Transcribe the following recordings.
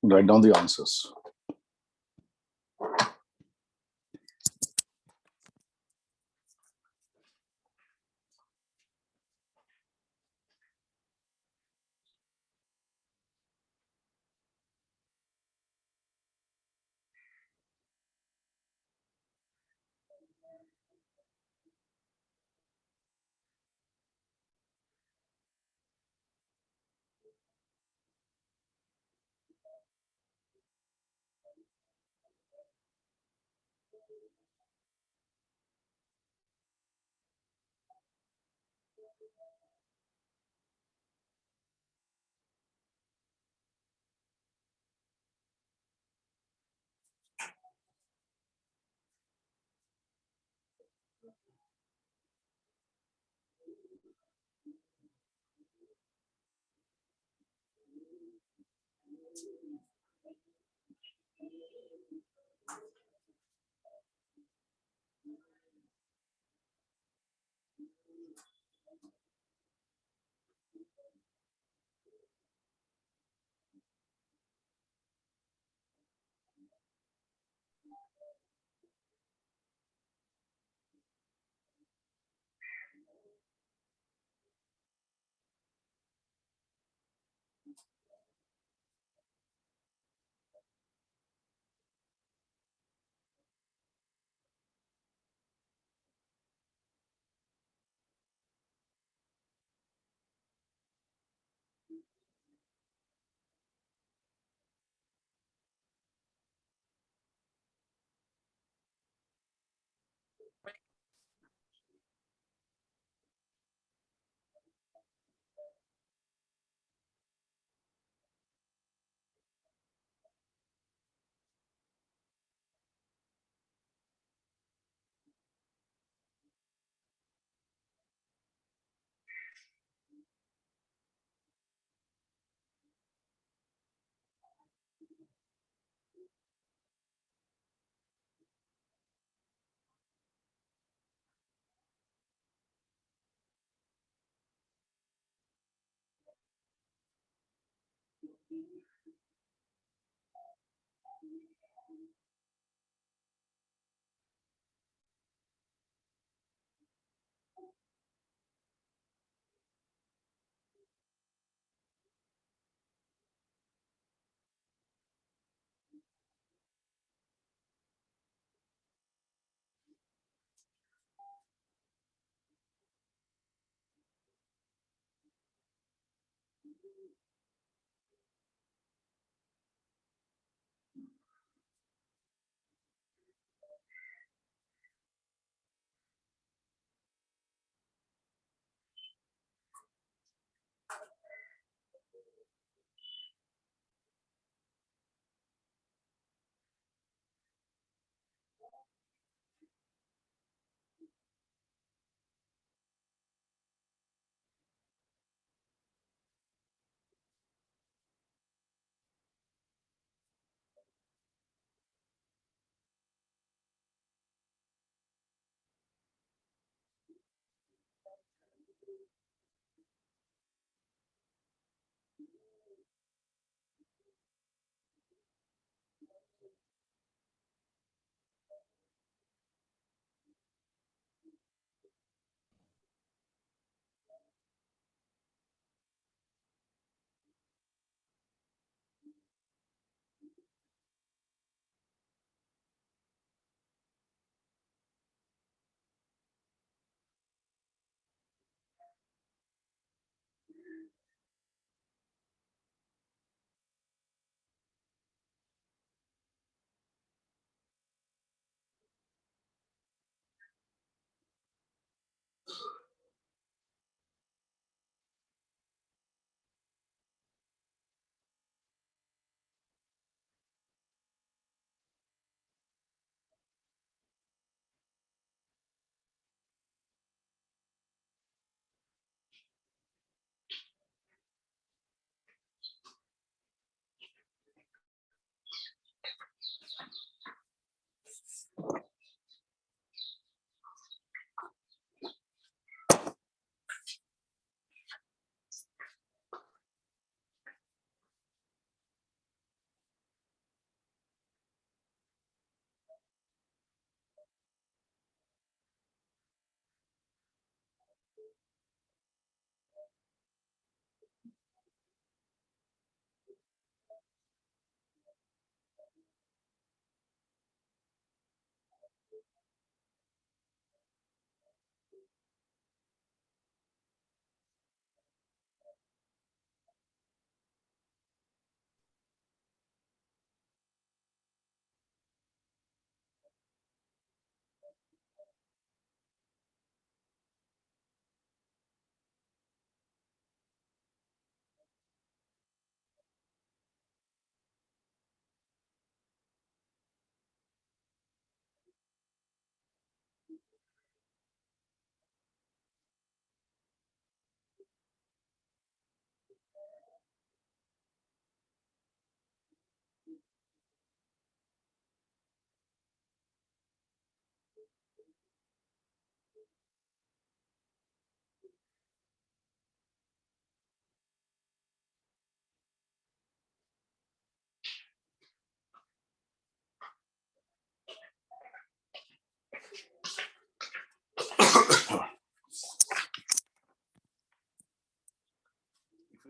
Write down the answers.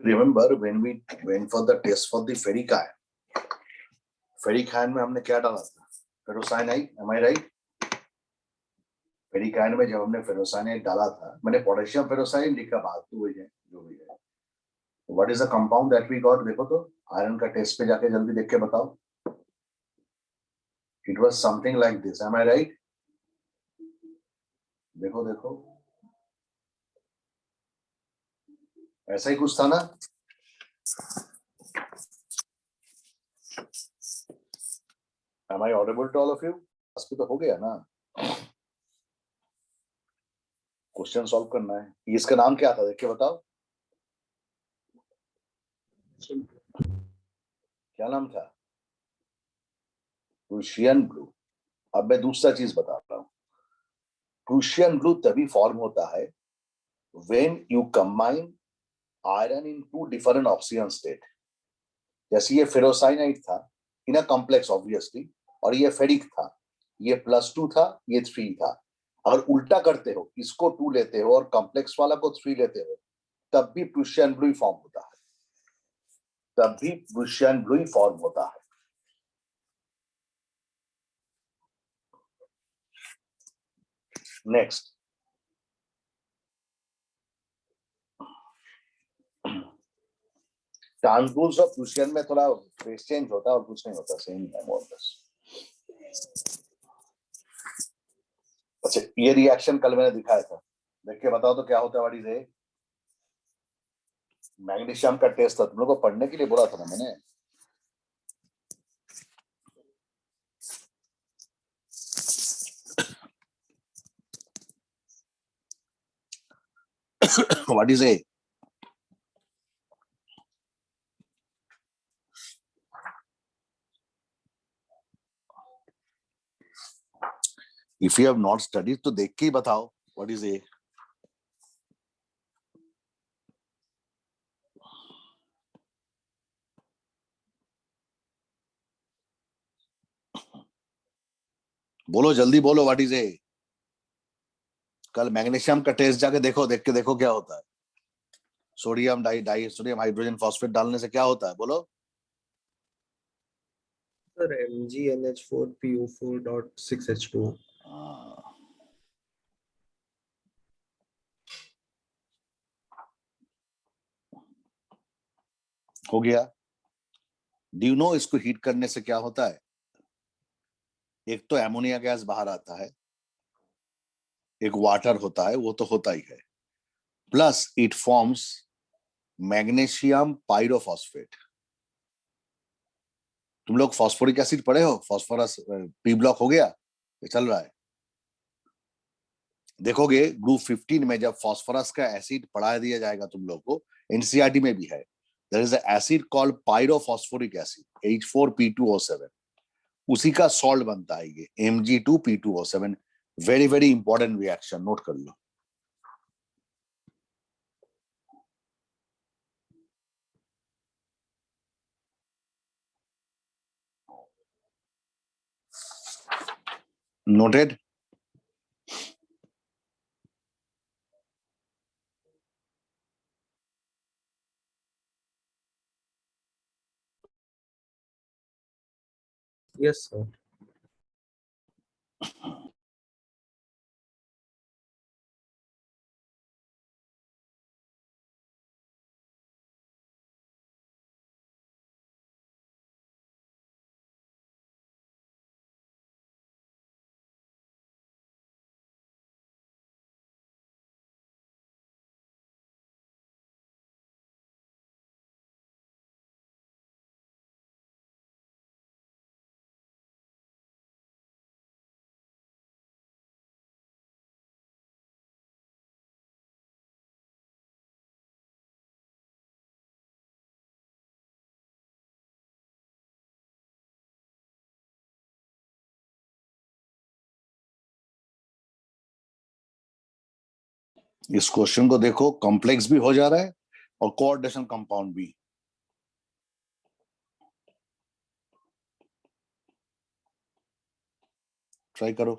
Remember when we went for the test for the ferricyan? Ferricyan में हमने क्या डाला था? Ferrocyanide, am I right? फेरिकाइन में जब हमने फेरोसाइनाइड डाला था, मैंने पोटेशियम फेरोसाइड लिखा, बात तो वही है जो भी है. What is the compound that we got? देखो तो आयरन का टेस्ट पे जाके जल्दी देख के बताओ. It was something like this, am I right? देखो देखो, ऐसा ही कुछ था ना. Am I audible to all of you? बस तो हो गया ना. क्वेश्चन सॉल्व करना है. इसका नाम क्या था, देख के बताओ. क्या नाम था? Prussian blue. अब मैं दूसरा चीज बता रहा हूं. प्रूशियन ब्लू तभी फॉर्म होता है when you combine iron in two different oxidation state. जैसे ये फेरोसाइनाइड था इन अ कॉम्प्लेक्स ऑब्वियसली, और ये फेरिक था, ये +2 था, ये 3 था. अगर उल्टा करते हो, इसको 2 लेते हो और कॉम्प्लेक्स वाला को 3 लेते हो, तब भी प्रूशियन ब्लू फॉर्म होता है. तब भी प्रूशियन ब्लू फॉर्म होता है. नेक्स्ट, ट्रांसपोज ऑफ प्रूशियन में थोड़ा फेस चेंज होता है और कुछ नहीं होता, सेम है मोर लेस. अच्छा, ये रिएक्शन कल मैंने दिखाया था, देख के बताओ तो क्या होता है. व्हाट इज ए मैग्नीशियम का टेस्ट था, तुम लोग को पढ़ने के लिए बोला था ना मैंने. What is A? If you have not studied तो देख के ही बताओ. व्हाट इज ए? बोलो जल्दी बोलो, व्हाट इज ए? कल मैग्नीशियम का टेस्ट जाके देखो, देख के देखो क्या होता है. Sodium di sodium hydrogen phosphate डालने से क्या होता है, बोलो. Sir MgNH4PO4.6H2. हो गया. डू यू नो इसको हीट करने से क्या होता है? एक तो एमोनिया गैस बाहर आता है, एक वाटर होता है, वो तो होता ही है, plus it forms magnesium pyrophosphate. तुम लोग फॉस्फोरिक एसिड पढ़े हो? फॉस्फोरस पी ब्लॉक हो गया, ये चल रहा है. देखोगे ग्रुप 15 में जब फॉस्फोरस का एसिड पढ़ा दिया जाएगा तुम लोग को, एनसीईआरटी में भी है, there is a acid called pyrophosphoric acid H4P2O7. उसी का सॉल्ट बनता है ये Mg2P2O7. Very very important reaction, note कर लो. नोटेड? Yes, sir. इस क्वेश्चन को देखो, कॉम्प्लेक्स भी हो जा रहा है और कोऑर्डिनेशन कंपाउंड भी. ट्राई करो.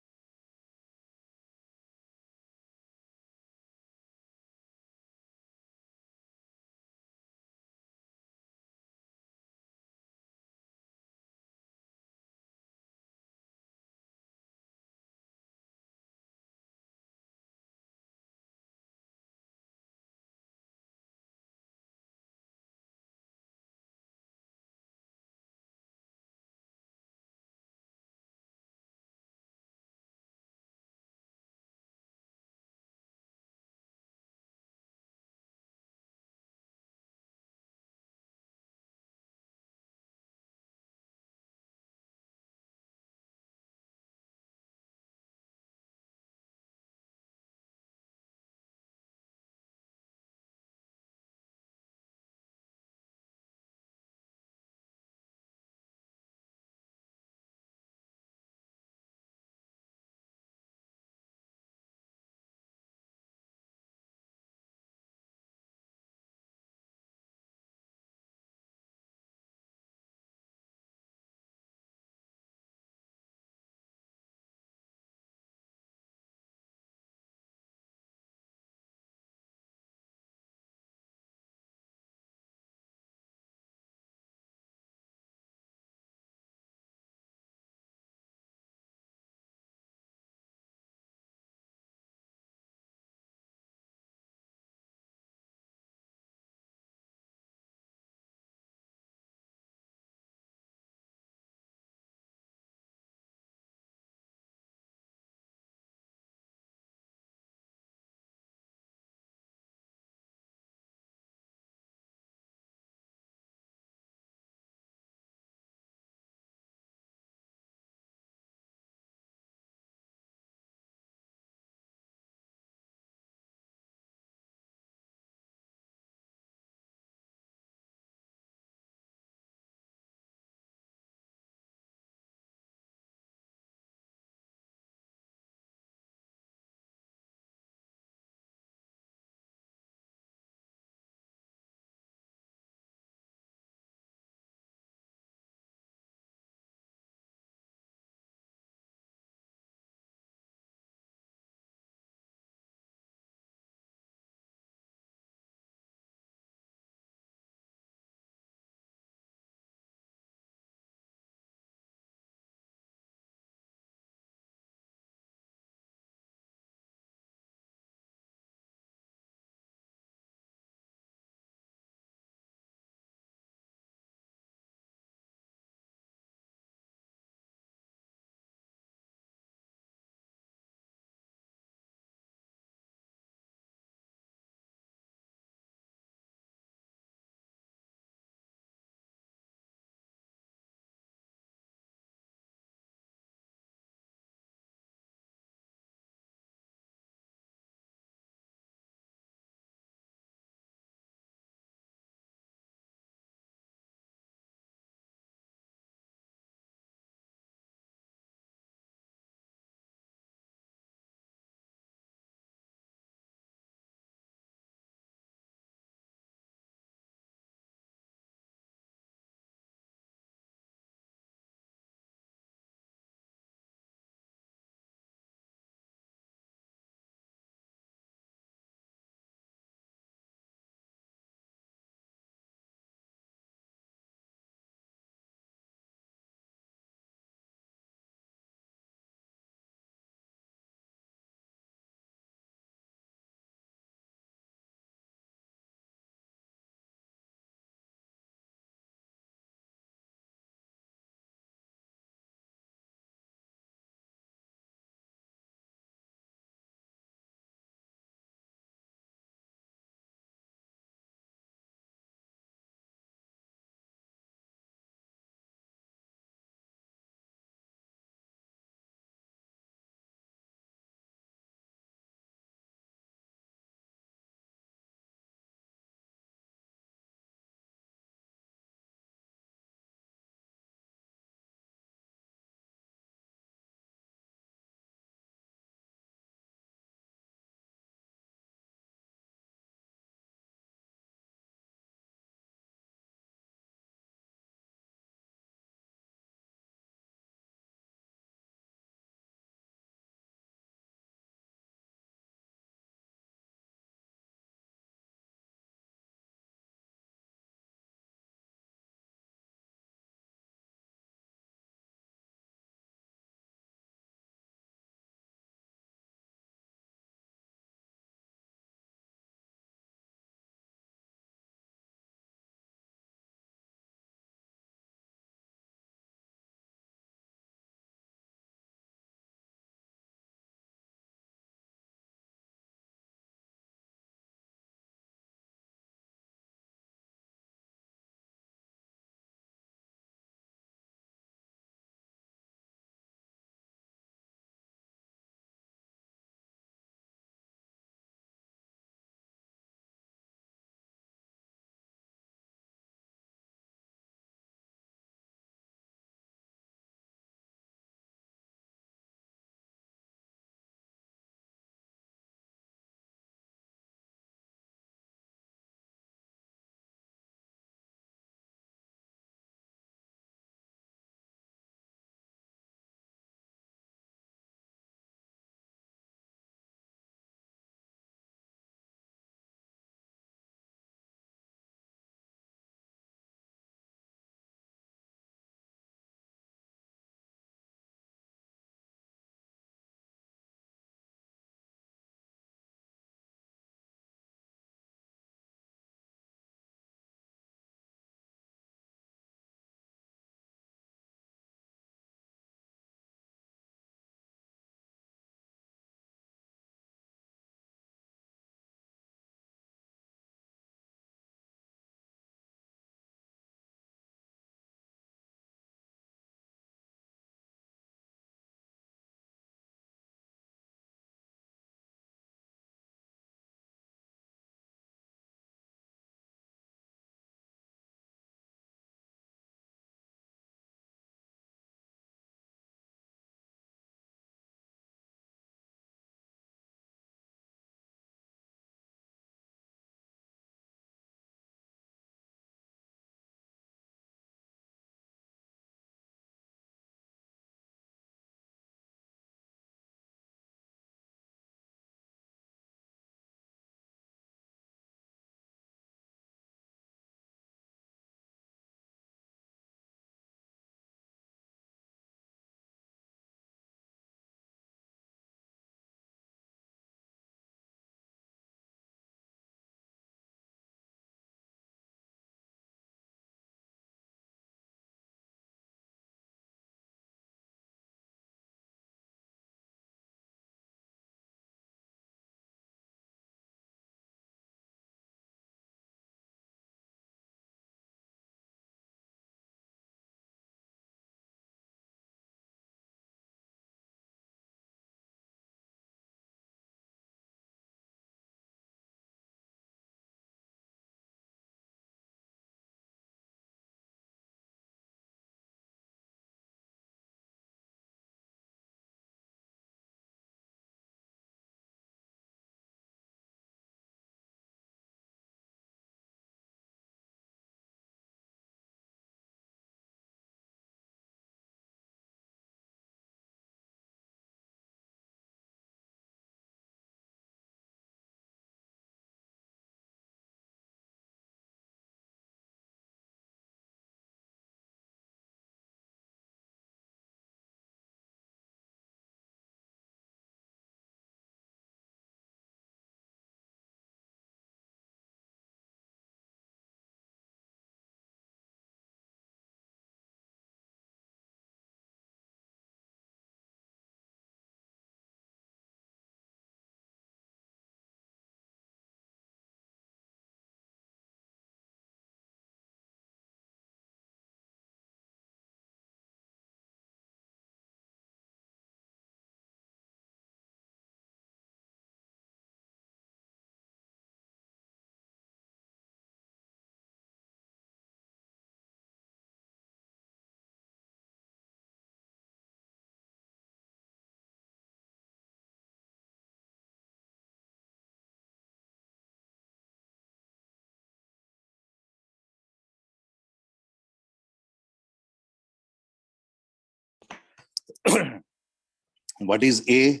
What is A?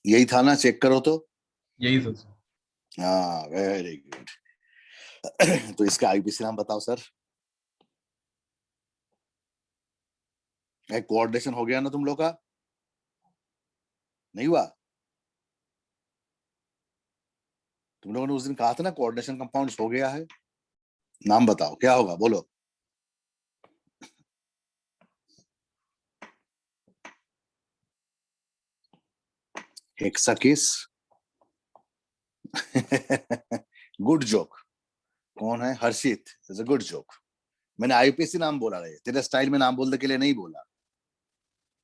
यही था ना, चेक करो तो। यही था सर। हाँ, वेरी गुड। तो इसका आईपीसी नाम बताओ सर। कोऑर्डिनेशन हो गया ना तुम लोग का? नहीं हुआ? तुम लोगों ने उस दिन कहा था ना कोऑर्डिनेशन कंपाउंड्स हो गया है। नाम बताओ क्या होगा, बोलो। हेक्साकिस। Good joke. कौन है? Harshit. Is a good joke. मैंने आईयूपीएसी नाम बोला रहे, तेरे स्टाइल में नाम बोलने के लिए नहीं बोला।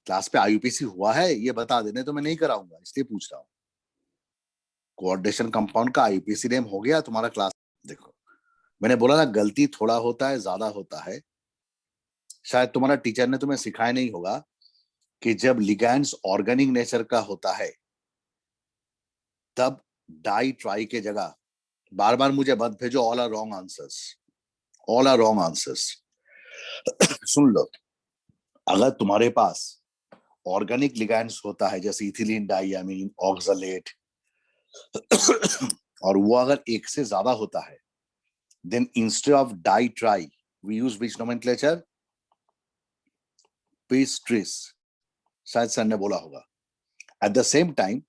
क्लास पे आईयूपीएसी हुआ है ये बता देने तो मैं नहीं कराऊंगा, इसलिए पूछ रहा हूँ। कोऑर्डिनेशन कंपाउंड का आईयूपीएसी नेम हो गया तुम्हारा क्लास। देखो, मैंने बोला ना गलती थोड़ा होता है ज्यादा होता है। शायद तुम्हारा टीचर ने तुम्हें सिखाया नहीं होगा कि जब लिगैंड्स ऑर्गेनिक नेचर का होता है तब डाई ट्राई के जगह, बार बार मुझे मत भेजो all are wrong answers, all are wrong answers. सुन लो, अगर तुम्हारे पास ऑर्गेनिक लिगैंड्स होता है जैसे इथिलीन डाइयामीन ऑक्सलेट और वो अगर एक से ज्यादा होता है, then instead of di tri we use which nomenclature? Bis tris. शायद सर ने बोला होगा। At the same time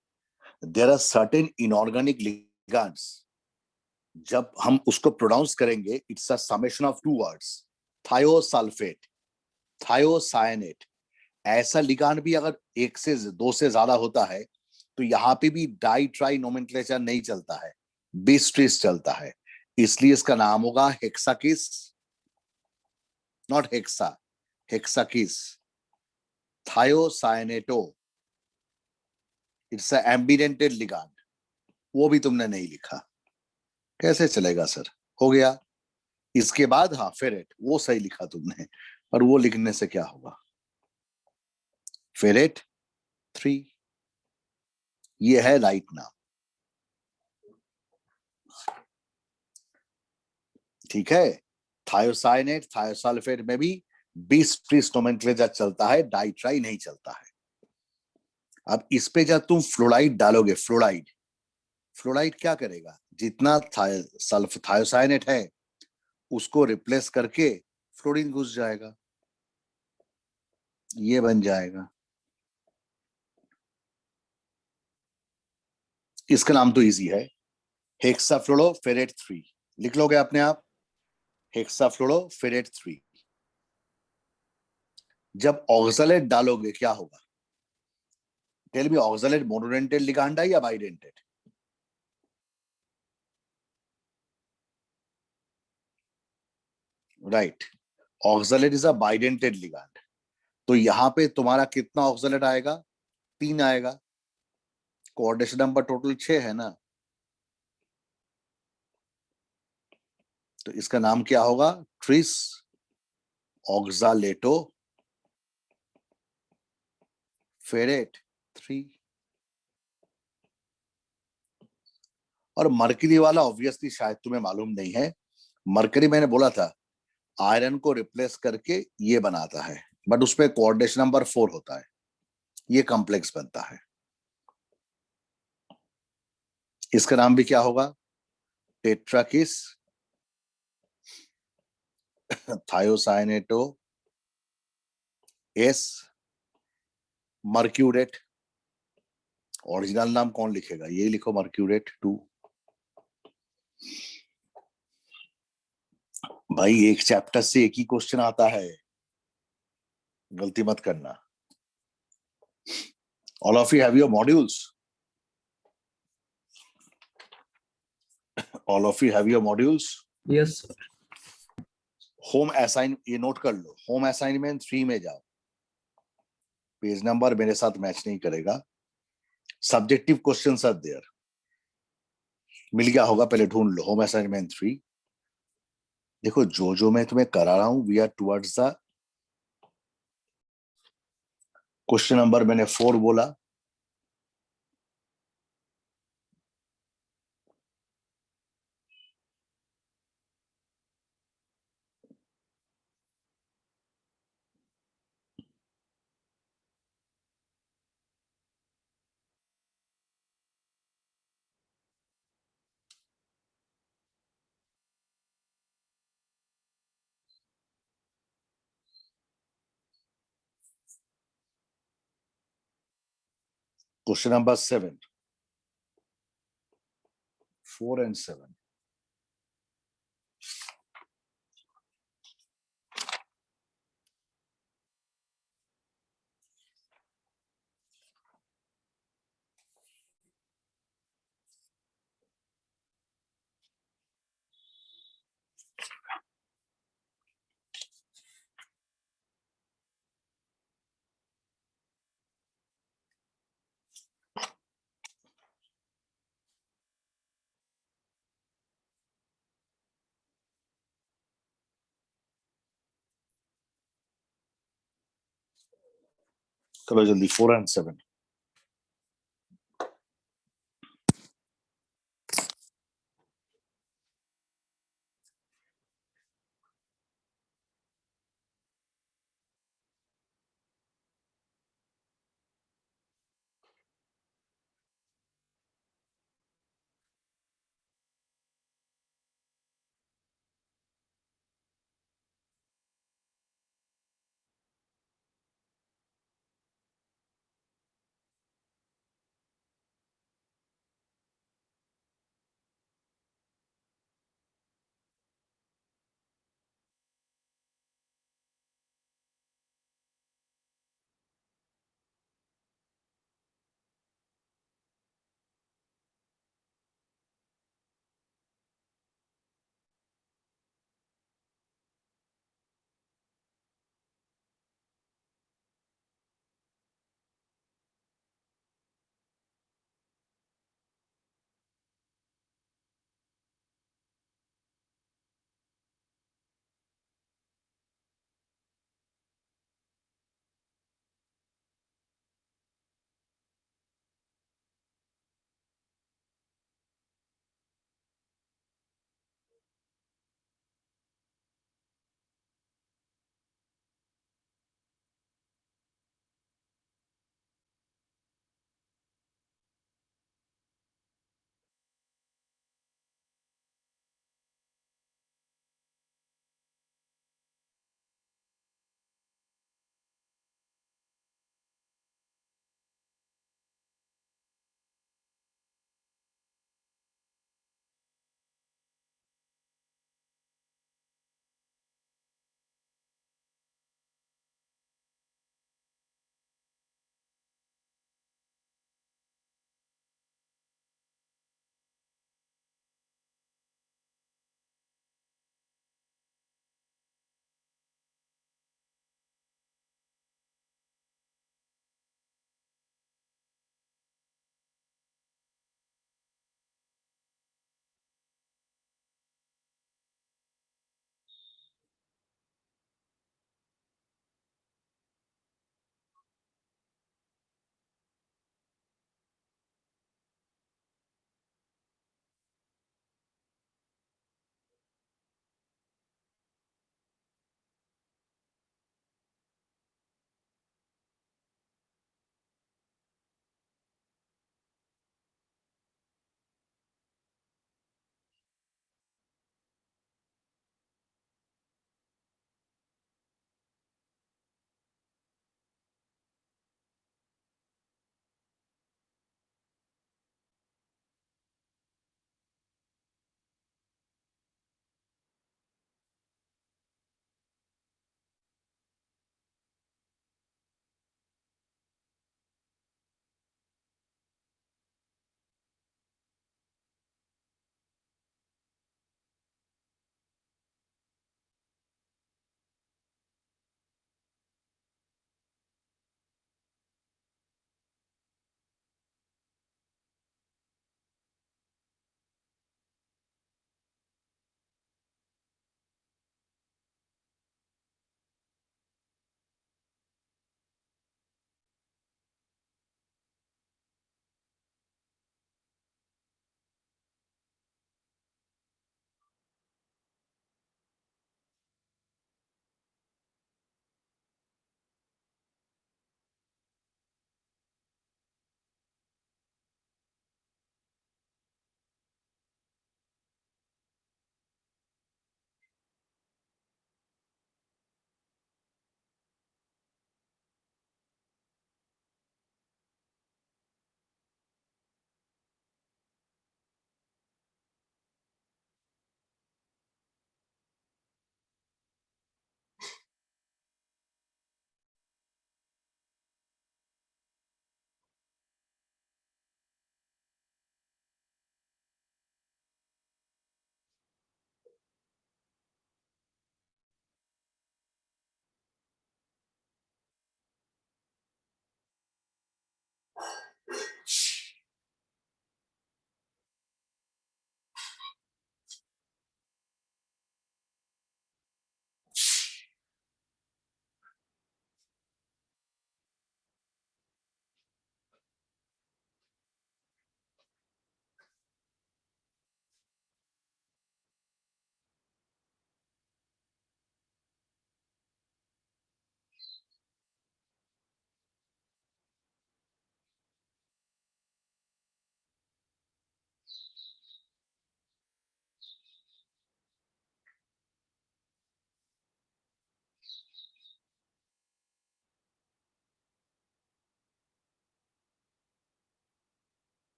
there are certain inorganic ligands, जब हम उसको प्रोनाउंस करेंगे it's a summation of two words, thiosulphate, thiocyanate. ऐसा लिगांड भी अगर एक से दो से ज्यादा होता है तो यहाँ पे भी डाई ट्राई नोमेनक्लेचर नहीं चलता है, बिस्ट्रिस चलता है। इसलिए इसका नाम होगा hexakis, not hexa, hexakis, thiocyanato. It's ambidentate ligand. वो भी तुमने नहीं लिखा, कैसे चलेगा सर? हो गया। इसके बाद हाँ फेरेट, वो सही लिखा तुमने, पर वो लिखने से क्या होगा? फेरेट 3, ये है राइट नाम। ठीक है, थायोसाइनेट थायोसल्फेट में भी बिस्ट्रिस नोमेनक्लेचर चलता है, डाइट्राई नहीं चलता है। अब इस पे जब तुम फ्लोराइड डालोगे, फ्लोराइड, फ्लोराइड क्या करेगा? जितना थायोसाइनेट है उसको रिप्लेस करके फ्लोरीन घुस जाएगा, ये बन जाएगा। इसका नाम तो इजी है, हेक्साफ्लोरोफेरेट 3। लिख लोगे अपने आप, हेक्साफ्लोरोफेरेट 3। जब ऑक्सलेट डालोगे क्या होगा? Tell me, oxalate monodentate ligand है या bidentate? Right, oxalate is a bidentate ligand. तो यहां पे तुम्हारा कितना ऑक्सलेट आएगा? 3 आएगा। कोऑर्डिनेशन नंबर टोटल 6 है ना, तो इसका नाम क्या होगा? Tris oxalato ferrate 3। और मरकरी वाला ऑब्वियसली शायद तुम्हें मालूम नहीं है। मरकरी मैंने बोला था आयरन को रिप्लेस करके ये बनाता है, बट उसपे कोऑर्डिनेशन नंबर 4 होता है, ये कॉम्प्लेक्स बनता है। इसका नाम भी क्या होगा? Tetrakis thiocyanato S mercurate. Original नाम कौन लिखेगा? ये लिखो, मर्क्यूरेट 2। भाई एक चैप्टर से एक ही क्वेश्चन आता है, गलती मत करना। All of you have your modules? All of you have your modules? Yes sir. Home assign, ये नोट कर लो, होम असाइनमेंट 3 में जाओ, पेज नंबर मेरे साथ मैच नहीं करेगा। सब्जेक्टिव क्वेश्चन आर देयर, मिल गया होगा, पहले ढूंढ लो होम असाइनमेंट 3। देखो जो जो मैं तुम्हें करा रहा हूं we are towards the question number, मैंने 4 बोला। Question number 7. 4 and 7. चलो जल्दी 4 and 7.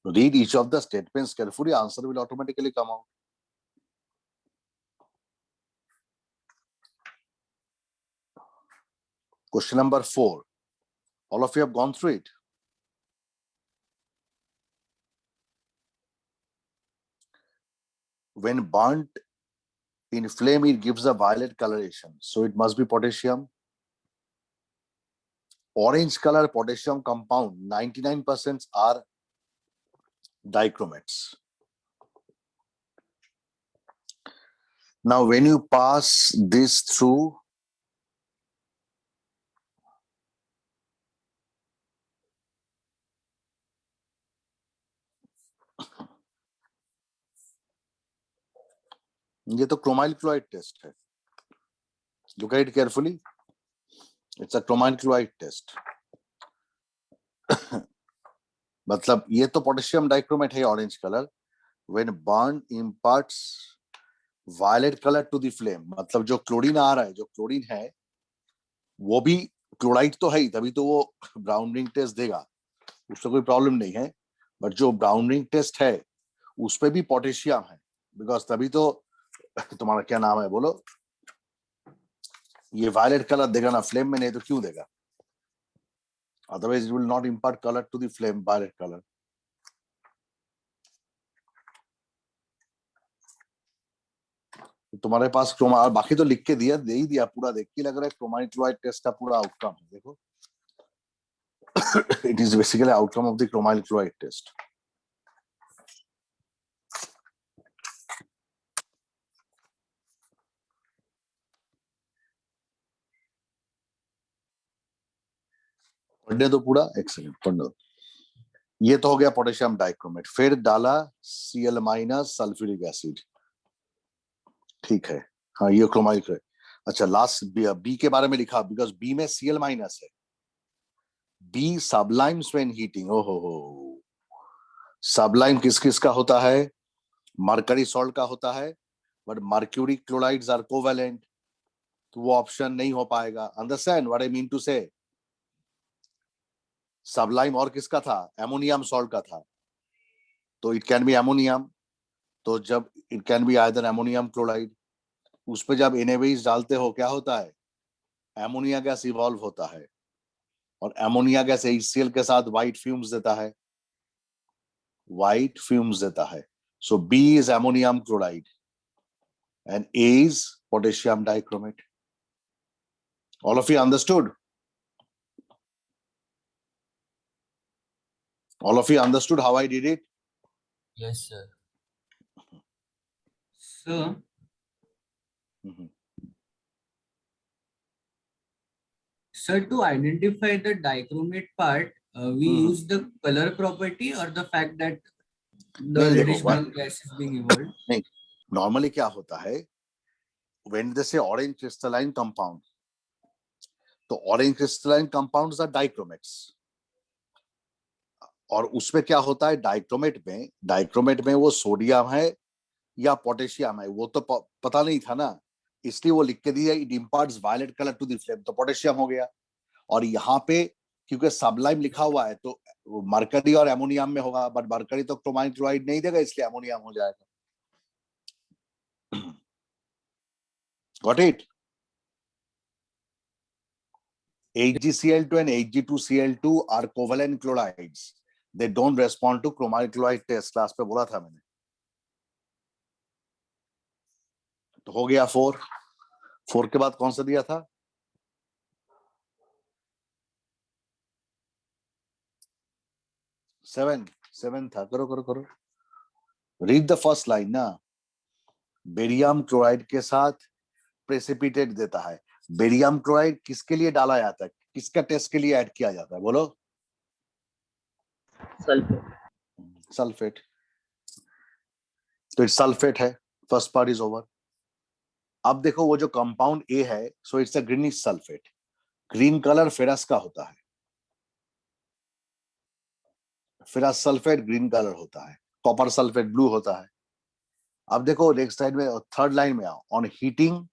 Read each of the statements carefully. Answer will automatically come out. Question number 4. All of you have gone through it. When burnt in flame, it gives a violet coloration. So it must be potassium. Orange color potassium compound, 99% are dichromates. Now, when you pass this through ये तो chromyl chloride test है. Look at it carefully. It's a chromyl chloride test. मतलब ये तो potassium dichromate है orange colour. When burn imparts violet color to the flame, मतलब जो chlorine आ रहा है, जो क्लोरीन है वो भी क्लोराइड तो है ही, तभी तो वो ब्राउन रिंग टेस्ट देगा, उससे कोई प्रॉब्लम नहीं है. बट जो ब्राउन रिंग टेस्ट है उस पे भी पोटेशियम है, बिकॉज तभी तो तुम्हारा क्या नाम है बोलो, ये वायलेट कलर देगा ना फ्लेम में, नहीं तो क्यों देगा? Otherwise it will not impart colour to the flame, violet colour. तुम्हारे पास क्रोमा, बाकी तो लिख के दिया, दे ही दिया पूरा, देख के लग रहा है क्रोमाइल क्लोराइड टेस्ट का पूरा आउटकम है. देखो it is basically outcome of the chromyl chloride test. पढ़ने दो पूरा, एक सेकंड पढ़ने दो. ये तो हो गया पोटेशियम डाइक्रोमेट. फिर डाला Cl- सल्फ्यूरिक एसिड. ठीक है, हाँ ये क्रोमाइल क्लोराइड. अच्छा लास्ट बी के बारे में लिखा, बिकॉज बी में Cl- है. B sublimes when heating. ओहो, सबलाइम किस किस का होता है? मरकरी सॉल्ट का होता है, but mercury chlorides are covalent, तो वो ऑप्शन नहीं हो पाएगा. Understand what I mean to say? Sublime और किसका था? एमोनियम सॉल्ट का था, तो इट कैन बी एमोनियम. तो जब it can be either ammonium chloride, उस पे जब NaBase डालते हो क्या होता है? एमोनिया गैस इवॉल्व होता है, और एमोनिया गैस HCl के साथ व्हाइट फ्यूम्स देता है, व्हाइट फ्यूम्स देता है. So B is ammonium chloride and A is potassium dichromate. All of you understood? All of you understood how I did it? Yes, sir. Sir, Mhm. sir, to identify the dichromate part, we use the color property or the fact that the नहीं, देखो, additional gas is being evolved? नहीं, normally क्या होता है, when they say orange crystalline compound, तो orange crystalline compounds are dichromates. और उसमें क्या होता है डाइक्रोमेट में वो सोडियम है या पोटेशियम है, वो तो पता नहीं था ना, इसलिए वो लिख के दिया it imparts violet colour to the flame, तो पोटेशियम हो गया. और यहाँ पे क्योंकि सबलाइम लिखा हुआ है तो मरकरी और एमोनियम में होगा, बट मरकरी तो क्रोमाइल क्लोराइड नहीं देगा, इसलिए एमोनियम हो जाएगा. Got it? HgCl2 and Hg2Cl2 are covalent chlorides. They don't respond to chromyl chloride test. Class पे बोला था मैंने. तो हो गया 4 के बाद कौन सा दिया था? 7 था. करो करो करो. रीड द फर्स्ट लाइन ना. बेरियम क्लोराइड के साथ प्रेसिपिटेट देता है. बेरियम क्लोराइड किसके लिए डाला जाता है, किसका टेस्ट के लिए ऐड किया जाता है बोलो? सल्फेट. तो इट्स सल्फेट है. First part is over. अब देखो वो जो कंपाउंड ए है, so it's a greenish sulphate. Green colour ferrous का होता है. फेरस सल्फेट ग्रीन कलर होता है. कॉपर सल्फेट ब्लू होता है. अब देखो नेक्स्ट लाइन में, थर्ड लाइन में आओ. On heating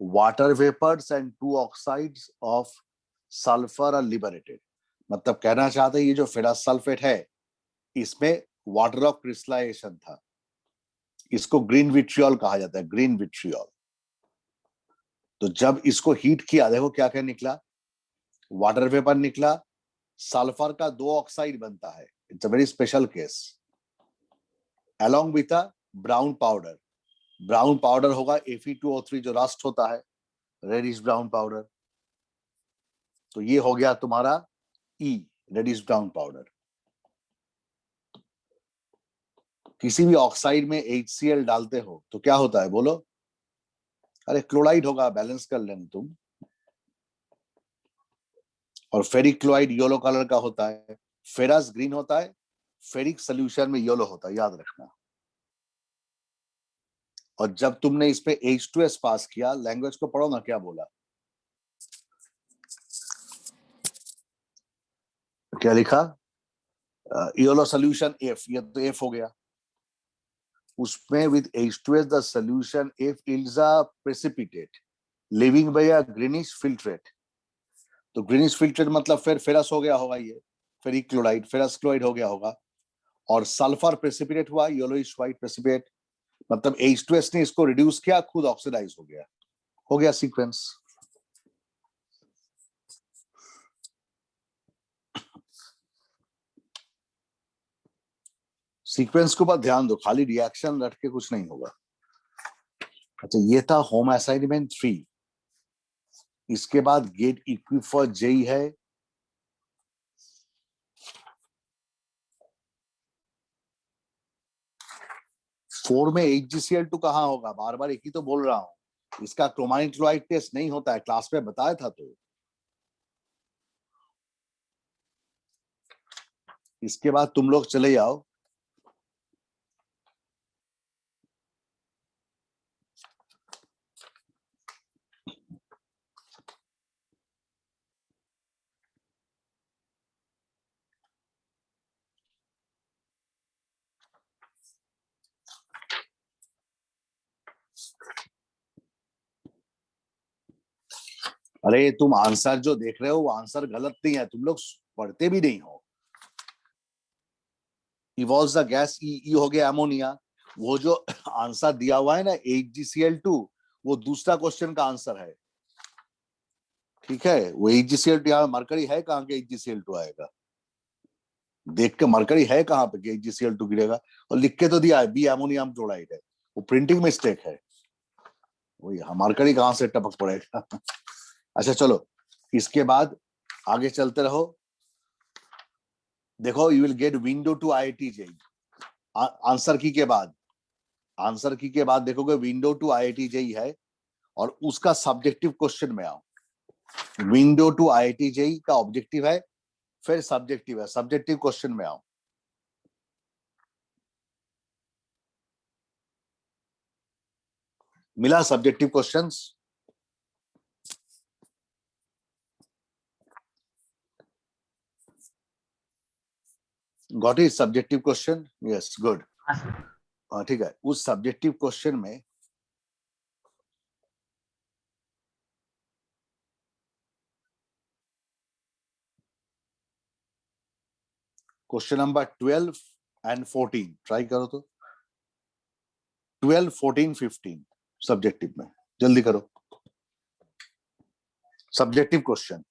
water vapours and 2 oxides of sulphur are liberated. मतलब कहना चाहते हैं ये जो फेरस सल्फेट है इसमें वाटर ऑफ क्रिस्टलाइजेशन था, इसको ग्रीन विट्रियोल कहा जाता है, ग्रीन विट्रियोल। तो जब इसको हीट किया, देखो क्या क्या निकला, वाटर वेपर निकला, सल्फर का 2 ऑक्साइड बनता है, it's a very special case, along with a brown powder. Brown powder होगा Fe2O3 जो रस्ट होता है, रेडिश ब्राउन पाउडर। तो ये हो गया तुम्हारा ई, रेडिश ब्राउन पाउडर। किसी भी ऑक्साइड में HCl डालते हो तो क्या होता है बोलो? अरे क्लोराइड होगा, बैलेंस कर लेना तुम। और फेरिक क्लोराइड येलो कलर का होता है, फेरस ग्रीन होता है, फेरिक सोल्यूशन में येलो होता है, याद रखना। और जब तुमने इस पे H2S पास किया, लैंग्वेज को पढ़ो ना, क्या बोला, क्या लिखा, येलो सोल्यूशन F, ये तो F हो गया। उसमें with H2S the solution F is a precipitate living by a greenish filtrate. तो ग्रीनिश फिल्ट्रेट मतलब फिर फेरस हो गया होगा, ये फेरिक क्लोराइड, फेरस क्लोराइड हो गया होगा। और सल्फर प्रेसिपिटेट हुआ, येलोइश व्हाइट प्रेसिपिटेट, मतलब H2S ने इसको रिड्यूस किया, खुद ऑक्सीडाइज हो गया सीक्वेंस। सीक्वेंस के ऊपर ध्यान दो, खाली रिएक्शन रट के कुछ नहीं होगा। अच्छा, ये था होम असाइनमेंट 3। इसके बाद गेट इक्विप फॉर जेई है। फोर में HgCl2 कहाँ होगा, बार बार एक ही तो बोल रहा हूं, इसका क्रोमाइन क्लोराइड टेस्ट नहीं होता है, क्लास में बताया था। तो इसके बाद तुम लोग चले जाओ अरे तुम आंसर जो देख रहे हो वो आंसर गलत नहीं है, तुम लोग पढ़ते भी नहीं हो। इवॉल्व्स द गैस, ई हो गया अमोनिया। वो जो आंसर दिया हुआ है ना HgCl2, वो दूसरा क्वेश्चन का आंसर है, ठीक है। वो HgCl2 यहाँ मरकरी है कहाँ के HgCl2 आएगा, देख के मरकरी है कहाँ पे कि HgCl2 गिरेगा। और लिख के तो दिया है बी अमोनियम क्लोराइड है, वो प्रिंटिंग मिस्टेक है, वही मरकरी कहाँ से टपक पड़ेगा। अच्छा चलो, इसके बाद आगे चलते रहो। देखो you will get window to IIT JEE, answer key के बाद, आंसर की के बाद देखोगे विंडो टू IIT जेई है, और उसका सब्जेक्टिव क्वेश्चन में आओ। विंडो टू IIT जेई का ऑब्जेक्टिव है, फिर सब्जेक्टिव है, सब्जेक्टिव क्वेश्चन में आओ। मिला subjective questions? Got it, subjective question, yes good. ठीक है, उस सब्जेक्टिव क्वेश्चन में क्वेश्चन नंबर 12 एंड 14 ट्राई करो तो, 12, 14, 15 सब्जेक्टिव में, जल्दी करो। सब्जेक्टिव क्वेश्चन,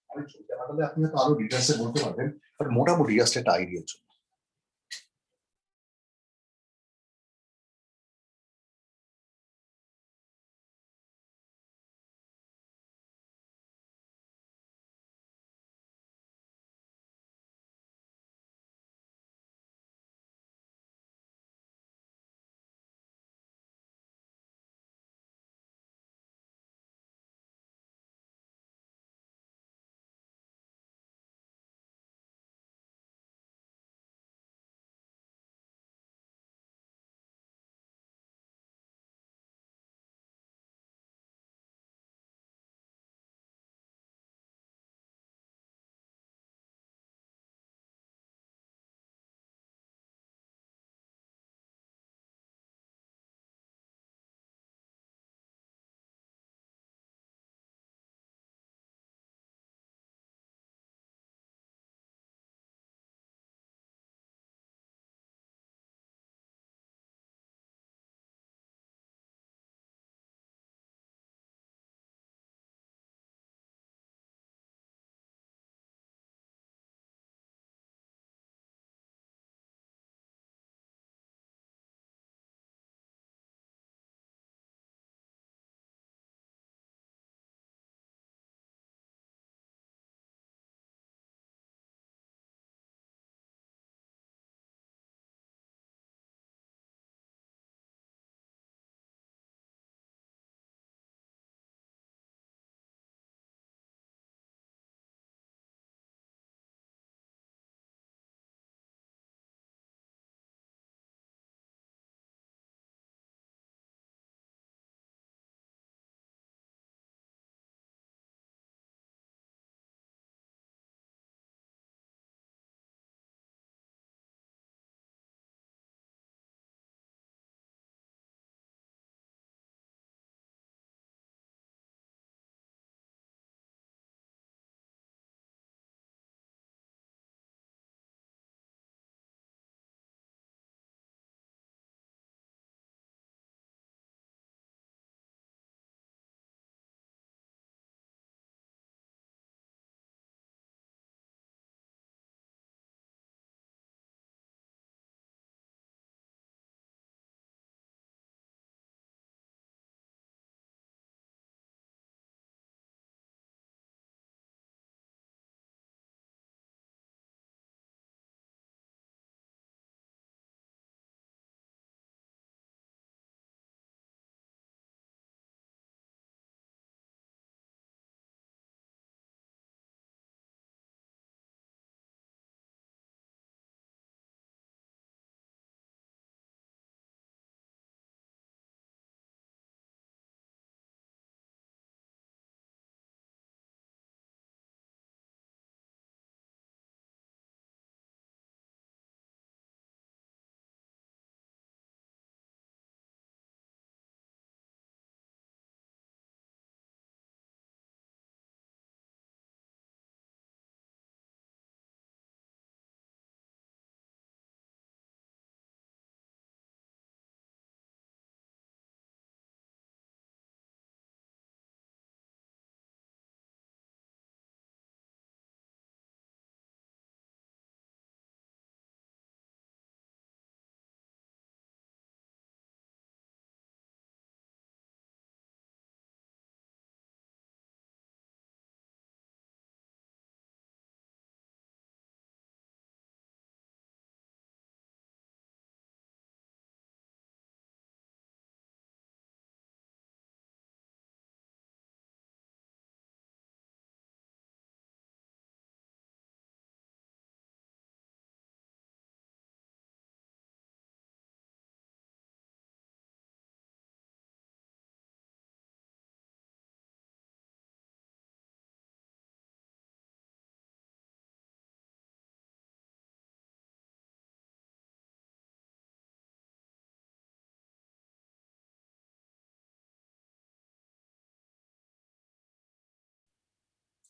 আমি ছোট্ট খাটো আপনি তো আরো ডিটেলসে বলতে পারবেন, বাট মোটামুটি জাস্ট একটা আইডিয়া।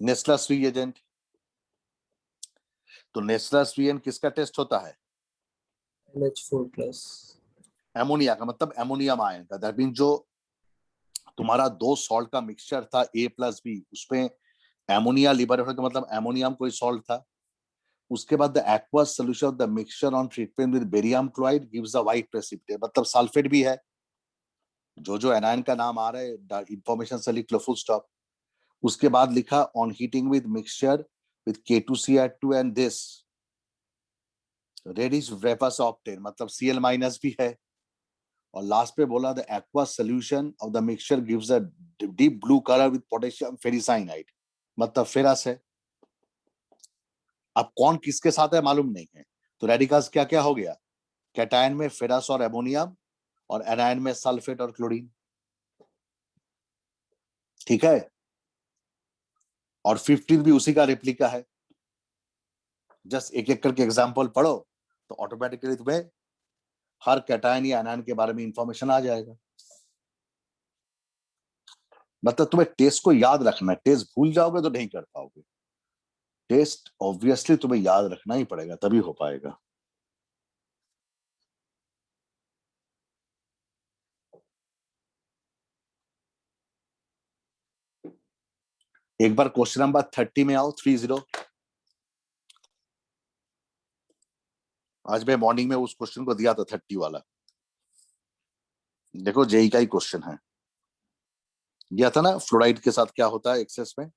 नेस्लर्स रिएजेंट, तो नेस्लर्स रिएजेंट किसका टेस्ट होता है? NH4+। एमोनिया का, मतलब एमोनियम आयन का। दैट मीन जो तुम्हारा दो सॉल्ट का मिक्सचर था A+B, उसमें एमोनिया लिबरेट का मतलब एमोनियम कोई सॉल्ट था। उसके बाद the aqueous solution of the mixture on treatment with barium chloride gives the white precipitate, मतलब सल्फेट भी है। जो जो एनायन का नाम आ रहा है इंफॉर्मेशन से लिख लो, फुल स्टॉप। उसके बाद लिखा on heating with mixture with K2Cl2 and this reddish vapours obtain, मतलब Cl- भी है। और लास्ट पे बोला the aqueous solution of the mixture gives a deep blue colour with potassium ferricyanide, मतलब फेरस है। अब कौन किसके साथ है मालूम नहीं है। तो रेडिकल्स क्या क्या हो गया? कैटायन में फेरस और एमोनियम, और एनायन में सल्फेट और क्लोरीन। ठीक है, और 15 भी उसी का रेप्लिका है। जस्ट एक एक करके एग्जांपल पढ़ो तो ऑटोमेटिकली तुम्हें हर कैटायन या एनायन के बारे में इंफॉर्मेशन आ जाएगा। मतलब तुम्हें टेस्ट को याद रखना है, टेस्ट भूल जाओगे तो नहीं कर पाओगे। टेस्ट ऑब्वियसली तुम्हें याद रखना ही पड़ेगा, तभी हो पाएगा। एक बार क्वेश्चन नंबर 30 में आओ, 30। आज मैं मॉर्निंग में उस क्वेश्चन को दिया था 30 वाला। देखो जेई का ही क्वेश्चन है, दिया था ना, फ्लोराइड के साथ क्या होता है एक्सेस में।